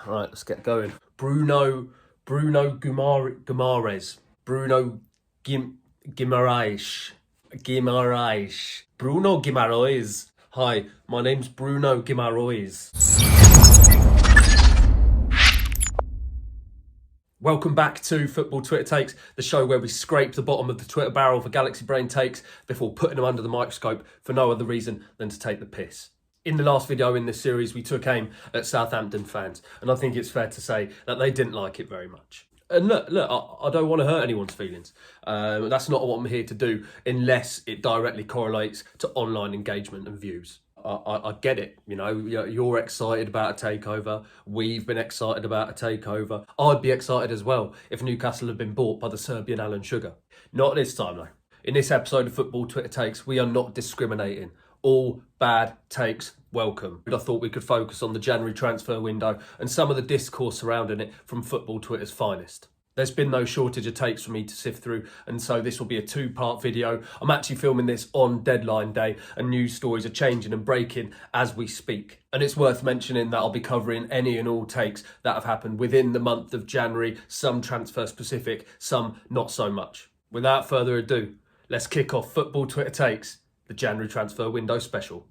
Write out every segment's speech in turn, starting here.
All right, let's get going. Bruno Guimaraes. Bruno Guimaraes. Bruno Guimaraes. Hi, my name's Bruno Guimaraes. Welcome back to Football Twitter Takes, the show where we scrape the bottom of the Twitter barrel for Galaxy Brain takes before putting them under the microscope for no other reason than to take the piss. In the last video in this series, we took aim at Southampton fans, and I think it's fair to say that they didn't like it very much. And look, I don't want to hurt anyone's feelings. That's not what I'm here to do unless it directly correlates to online engagement and views. I get it, you know, you're excited about a takeover. We've been excited about a takeover. I'd be excited as well if Newcastle had been bought by the Serbian Alan Sugar. Not this time though. In this episode of Football Twitter Takes, we are not discriminating. All bad takes welcome. I thought we could focus on the January transfer window and some of the discourse surrounding it from Football Twitter's finest. There's been no shortage of takes for me to sift through, and so this will be a two-part video. I'm actually filming this on deadline day, and news stories are changing and breaking as we speak. And it's worth mentioning that I'll be covering any and all takes that have happened within the month of January, some transfer specific, some not so much. Without further ado, let's kick off Football Twitter Takes, the January transfer window special.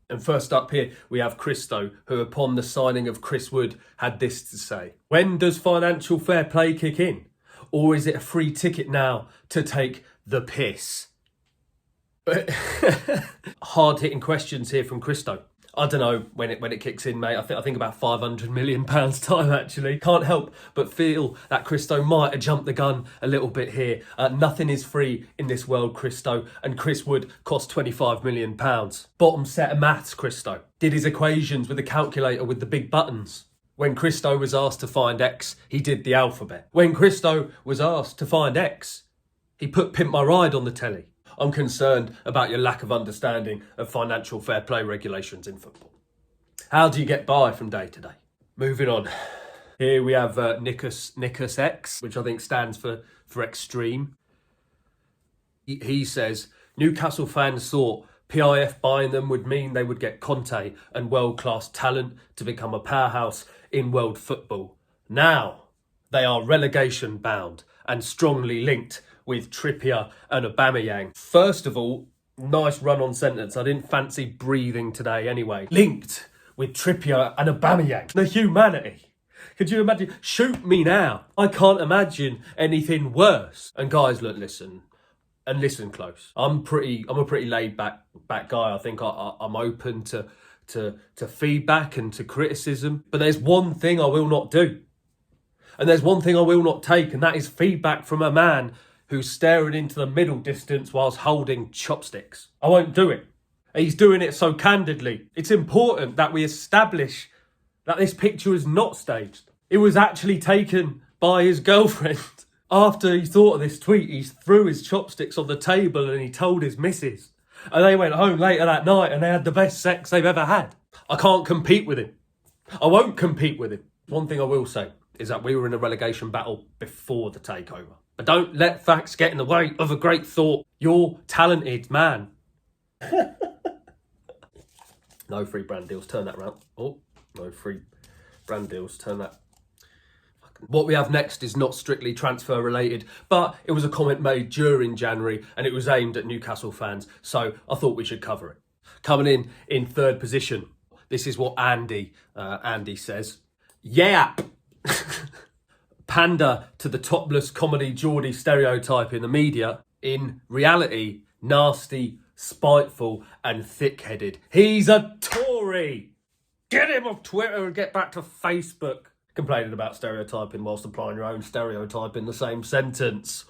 And first up here, we have Christo, who upon the signing of Chris Wood had this to say. When does financial fair play kick in? Or is it a free ticket now to take the piss? Hard-hitting questions here from Christo. I don't know when it kicks in, mate. I think about £500 million time, actually. Can't help but feel that Christo might have jumped the gun a little bit here. Nothing is free in this world, Christo, and Chris Wood cost £25 million. Bottom set of maths, Christo. Did his equations with a calculator with the big buttons. When Christo was asked to find X, he did the alphabet. When Christo was asked to find X, he put Pimp My Ride on the telly. I'm concerned about your lack of understanding of financial fair play regulations in football. How do you get by from day to day? Moving on. Here we have Nickus X, which I think stands for extreme. He says, Newcastle fans thought PIF buying them would mean they would get Conte and world-class talent to become a powerhouse in world football. Now, they are relegation bound and strongly linked with Trippier and Aubameyang. First of all, nice run-on sentence. I didn't fancy breathing today anyway. Linked with Trippier and Aubameyang. The humanity. Could you imagine? Shoot me now. I can't imagine anything worse. And guys, look, listen close. I'm a pretty laid back guy. I think I'm open to feedback and to criticism. But there's one thing I will not do. And there's one thing I will not take, and that is feedback from a man who's staring into the middle distance whilst holding chopsticks. I won't do it. He's doing it so candidly. It's important that we establish that this picture is not staged. It was actually taken by his girlfriend. After he thought of this tweet, he threw his chopsticks on the table and he told his missus. And they went home later that night and they had the best sex they've ever had. I can't compete with him. I won't compete with him. One thing I will say is that we were in a relegation battle before the takeover. But don't let facts get in the way of a great thought. You're talented, man. No free brand deals. Turn that round. Oh, no free brand deals. Turn that. What we have next is not strictly transfer related, but it was a comment made during January and it was aimed at Newcastle fans. So I thought we should cover it. Coming in third position. This is what Andy says. Yeah. Pander to the topless comedy Geordie stereotype in the media. In reality, nasty, spiteful and thick-headed. He's a Tory! Get him off Twitter and get back to Facebook. Complaining about stereotyping whilst applying your own stereotype in the same sentence.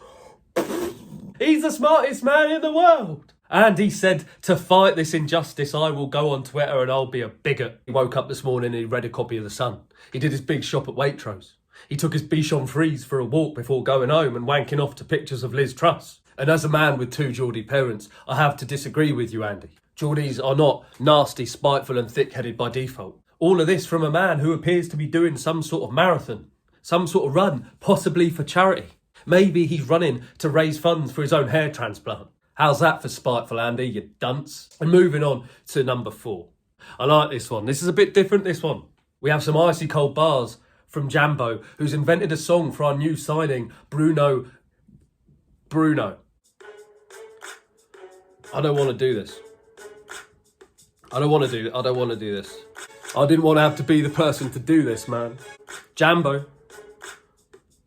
He's the smartest man in the world. And he said, to fight this injustice, I will go on Twitter and I'll be a bigot. He woke up this morning and he read a copy of The Sun. He did his big shop at Waitrose. He took his Bichon Frise for a walk before going home and wanking off to pictures of Liz Truss. And as a man with two Geordie parents, I have to disagree with you, Andy. Geordies are not nasty, spiteful and thick-headed by default. All of this from a man who appears to be doing some sort of marathon, some sort of run, possibly for charity. Maybe he's running to raise funds for his own hair transplant. How's that for spiteful, Andy, you dunce? And moving on to number 4. I like this one. This is a bit different, this one. We have some icy cold bars from Jambo, who's invented a song for our new signing, Bruno. I don't want to do this. I don't want to do this. I didn't want to have to be the person to do this, man. Jambo,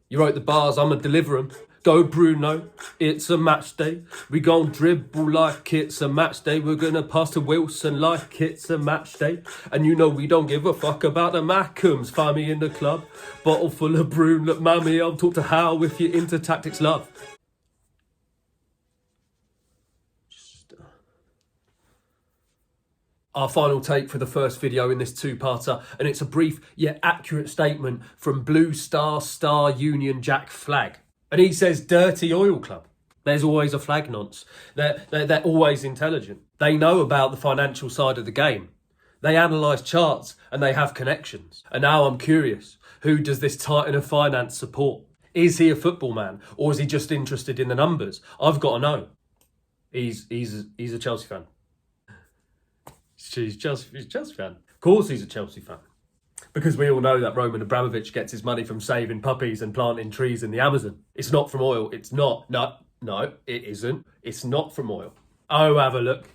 you wrote the bars, I'ma deliver 'em. Go Bruno, it's a match day. We gon' dribble like it's a match day. We're gonna pass to Wilson like it's a match day. And you know we don't give a fuck about the Mackhams. Find me in the club, bottle full of Bruno. Look, mammy, I'll talk to Hal if you're into tactics, love. Our final take for the first video in this two-parter, and it's a brief yet accurate statement from Blue Star Union Jack Flag. And he says, dirty oil club. There's always a flag nonce. They're always intelligent. They know about the financial side of the game. They analyse charts and they have connections. And now I'm curious, who does this titan of finance support? Is he a football man or is he just interested in the numbers? I've got to know. He's a Chelsea fan. He's a Chelsea fan. Of course he's a Chelsea fan. Because we all know that Roman Abramovich gets his money from saving puppies and planting trees in the Amazon. It's not from oil. It's not. No, it isn't. It's not from oil. Oh, have a look.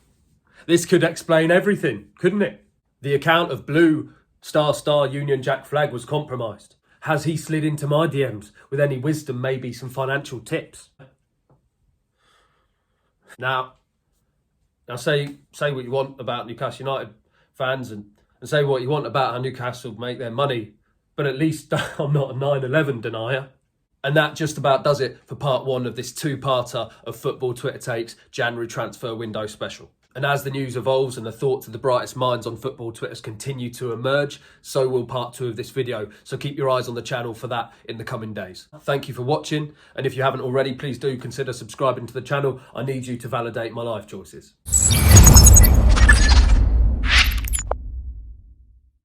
This could explain everything, couldn't it? The account of Blue Star Union Jack Flag was compromised. Has he slid into my DMs with any wisdom, maybe some financial tips? Now say what you want about Newcastle United fans and say what you want about how Newcastle make their money, but at least I'm not a 9/11 denier. And that just about does it for part one of this two-parter of Football Twitter Takes January transfer window special. And as the news evolves and the thoughts of the brightest minds on football Twitters continue to emerge, so will part two of this video. So keep your eyes on the channel for that in the coming days. Thank you for watching. And if you haven't already, please do consider subscribing to the channel. I need you to validate my life choices.